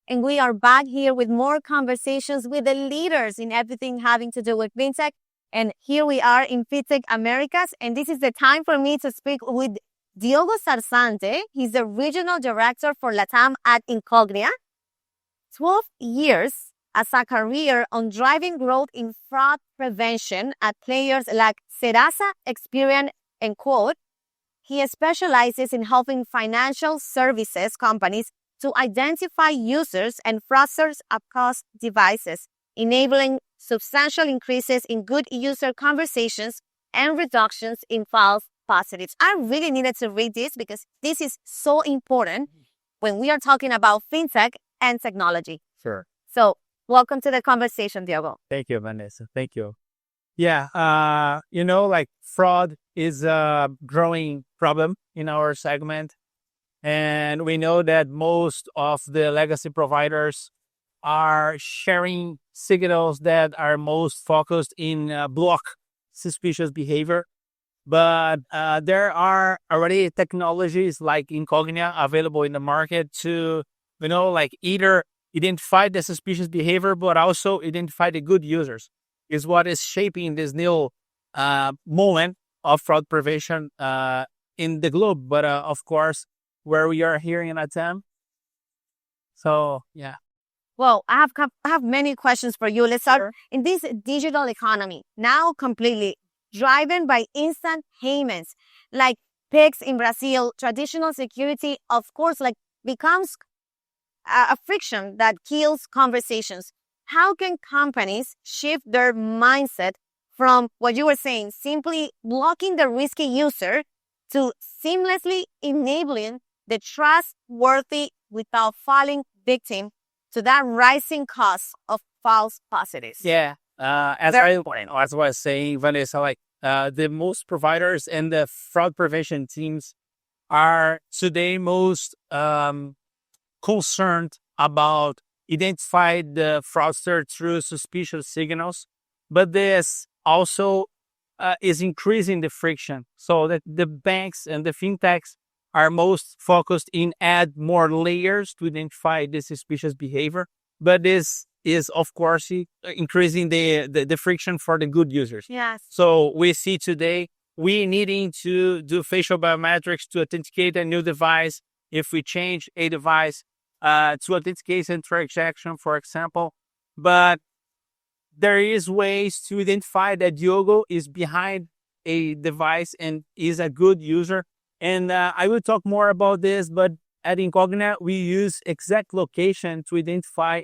And we are back here with more conversations with the leaders in everything having to do with fintech. And here we are in Fintech Americas. And this is the time for me to speak with Diogo Sersante. He's the regional director for LatAm at Incognia. 12 years as a career on driving growth in fraud prevention at players like Serasa, Experian, and Quote. He specializes in helping financial services companies to identify users and fraudsters across devices, enabling substantial increases in good user conversations and reductions in false positives. I really needed to read this because this is so important when we are talking about fintech and technology. Sure. So, welcome to the conversation, Diogo. Thank you, Vanessa. Thank you. Yeah, fraud is a growing problem in our segment. And we know that most of the legacy providers are sharing signals that are most focused in block suspicious behavior. But there are already technologies like Incognia available in the market to, either identify the suspicious behavior, but also identify the good users is what is shaping this new moment of fraud prevention in the globe. But of course, where we are here in LatAm. So, yeah. Well, I have many questions for you. Let's start in this digital economy, now completely driven by instant payments, like Pix in Brazil, traditional security, of course, becomes a friction that kills conversations. How can companies shift their mindset from what you were saying, simply blocking the risky user, to seamlessly enabling the trustworthy without falling victim to that rising cost of false positives? Yeah. As I was saying, Vanessa, the most providers and the fraud prevention teams are today most concerned about identify the fraudster through suspicious signals, but this also is increasing the friction, so that the banks and the fintechs are most focused in add more layers to identify the suspicious behavior. But this is, of course, increasing the friction for the good users. Yes. So we see today we needing to do facial biometrics to authenticate a new device. If we change a device, to authentication transaction, for example. But there is ways to identify that Diogo is behind a device and is a good user. And I will talk more about this, but at Incognia, we use exact location to identify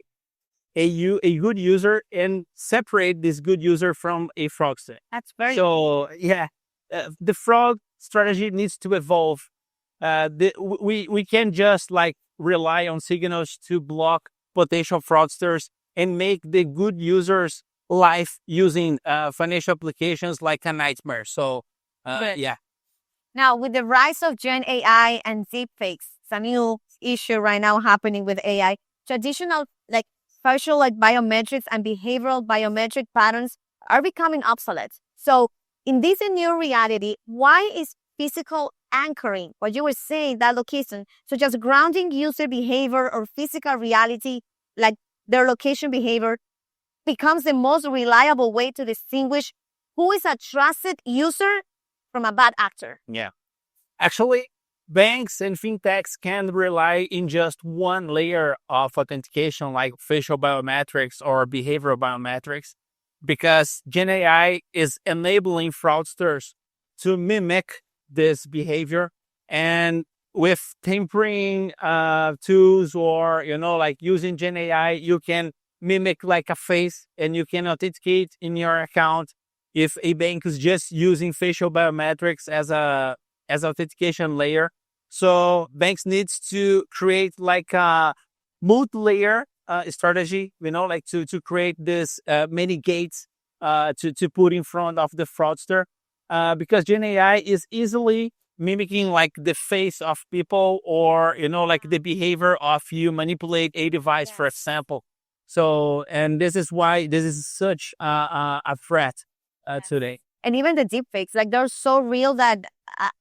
a good user and separate this good user from a fraudster. That's very so. Yeah, the fraud strategy needs to evolve. We can't just rely on signals to block potential fraudsters and make the good users' life using financial applications like a nightmare. So, yeah. Now, with the rise of Gen AI and deepfakes, it's a new issue right now happening with AI. Traditional facial biometrics and behavioral biometric patterns are becoming obsolete. So, in this new reality, why is physical anchoring, what you were saying, that location, such as grounding user behavior or physical reality, like their location behavior, becomes the most reliable way to distinguish who is a trusted user from a bad actor? Yeah. Actually, banks and fintechs can rely in just one layer of authentication, like facial biometrics or behavioral biometrics, because Gen AI is enabling fraudsters to mimic this behavior. And with tampering tools or, using Gen AI, you can mimic a face and you can authenticate in your account. If a bank is just using facial biometrics as authentication layer. So banks needs to create a multi-layer strategy, to create this many gates to put in front of the fraudster. Because Gen AI is easily mimicking the face of people or, the behavior of you manipulate a device, for example. So, and this is why this is such a threat today. And even the deepfakes, they're so real that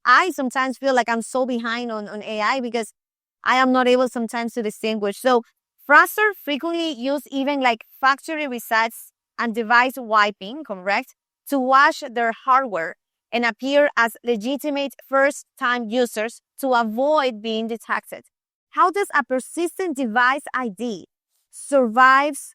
I sometimes feel like I'm so behind on AI because I am not able sometimes to distinguish. So Fraudsters frequently use even like factory resets and device wiping, correct, to wash their hardware and appear as legitimate first-time users to avoid being detected. How does a persistent device ID survives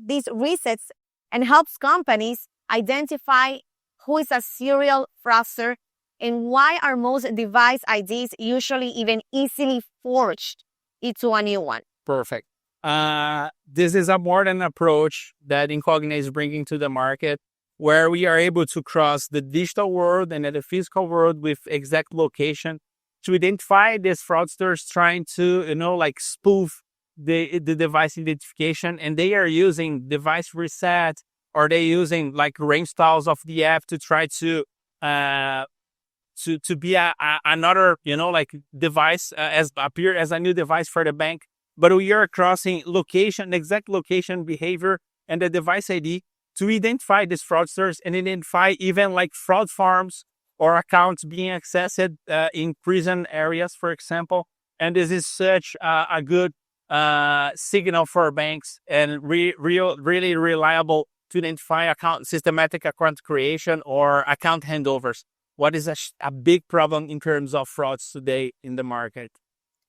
these resets and helps companies identify who is a serial fraudster and why are most device IDs usually even easily forged into a new one? Perfect. This is a modern approach that Incognia is bringing to the market, where we are able to cross the digital world and the physical world with exact location to identify these fraudsters trying to, like spoof the device identification, and they are using device reset, or they using like reinstalls of the app to try to be another like device as appear as a new device for the bank. But we are crossing location, exact location, behavior, and the device ID to identify these fraudsters and identify even like fraud farms or accounts being accessed in prison areas, for example. And this is such a good signal for banks and really reliable to identify systematic account creation or account handovers. What is a big problem in terms of frauds today in the market?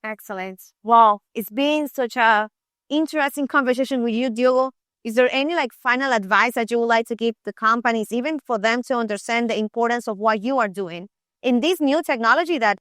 Excellent. Wow, it's been such a interesting conversation with you, Diogo. Is there any like final advice that you would like to give the companies, even for them to understand the importance of what you are doing in this new technology that,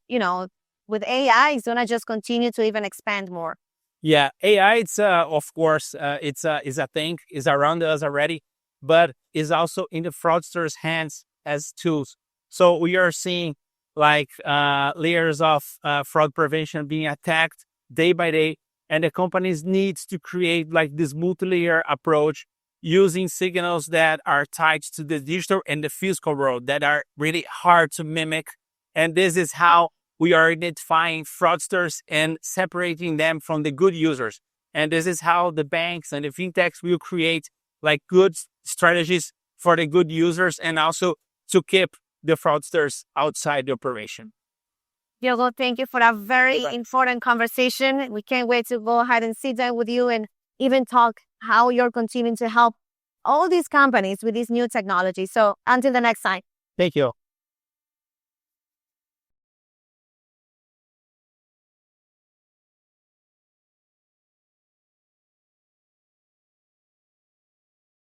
with AI is gonna just continue to even expand more? Yeah, AI, it's of course, it's is a thing, is around us already, but is also in the fraudsters' hands as tools. So we are seeing like layers of fraud prevention being attacked day by day, and the companies needs to create like this multi-layer approach using signals that are tied to the digital and the physical world that are really hard to mimic. And this is how we are identifying fraudsters and separating them from the good users. And this is how the banks and the fintechs will create like good strategies for the good users and also to keep the fraudsters outside the operation. Diogo, thank you for a very important conversation. We can't wait to go ahead and sit down with you and even talk how you're continuing to help all these companies with this new technology. So until the next time. Thank you.